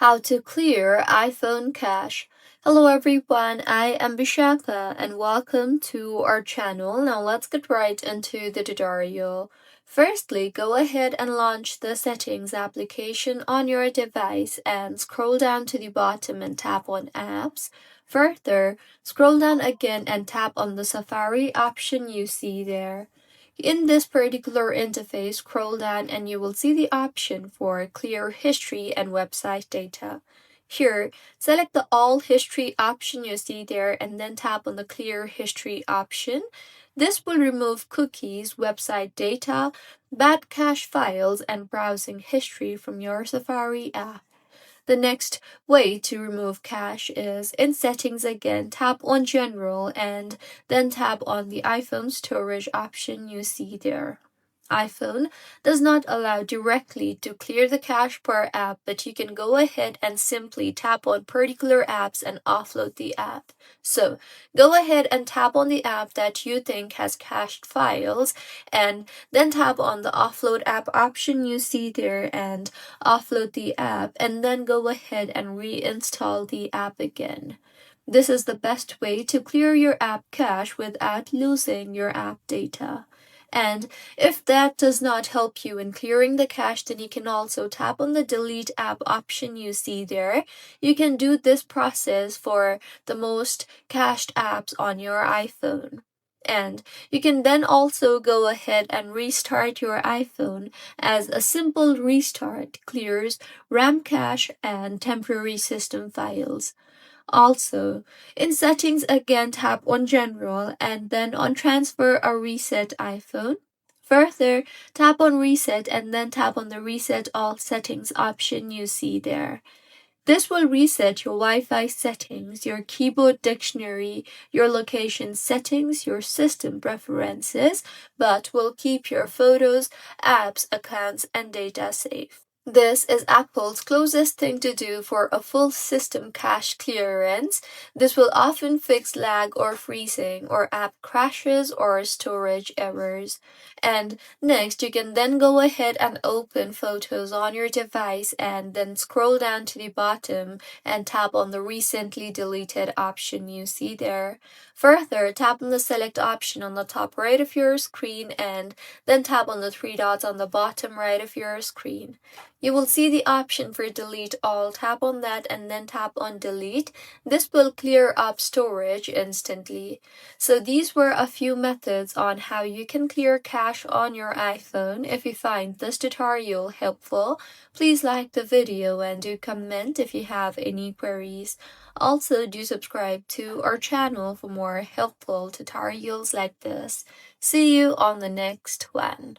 How to clear iPhone cache. Hello everyone, I am Bishaka and welcome to our channel. Now let's get right into the tutorial. Firstly, go ahead and launch the settings application on your device and scroll down to the bottom and tap on apps. Further, scroll down again and tap on the Safari option you see there. In this particular interface, scroll down and you will see the option for Clear History and Website Data. Here, select the All History option you see there and then tap on the Clear History option. This will remove cookies, website data, bad cache files, and browsing history from your Safari app. The next way to remove cache is in Settings again, tap on General and then tap on the iPhone storage option you see there. iPhone does not allow directly to clear the cache per app, but you can go ahead and simply tap on particular apps and offload the app. So go ahead and tap on the app that you think has cached files and then tap on the offload app option you see there and offload the app, and then go ahead and reinstall the app again. This is the best way to clear your app cache without losing your app data. And if that does not help you in clearing the cache, then you can also tap on the delete app option you see there. You can do this process for the most cached apps on your iPhone. And you can then also go ahead and restart your iPhone, as a simple restart clears RAM cache and temporary system files. Also, in Settings again tap on General and then on Transfer or Reset iPhone. Further, tap on Reset and then tap on the Reset All Settings option you see there. This will reset your Wi-Fi settings, your keyboard dictionary, your location settings, your system preferences, but will keep your photos, apps, accounts, and data safe. This is Apple's closest thing to do for a full system cache clearance. This will often fix lag or freezing or app crashes or storage errors. And next, you can then go ahead and open Photos on your device and then scroll down to the bottom and tap on the recently deleted option you see there. Further, tap on the Select option on the top right of your screen and then tap on the three dots on the bottom right of your screen. You will see the option for Delete All. Tap on that and then tap on Delete. This will clear up storage instantly. So these were a few methods on how you can clear cache on your iPhone. If you find this tutorial helpful, please like the video and do comment if you have any queries. Also, do subscribe to our channel for more helpful tutorials like this. See you on the next one.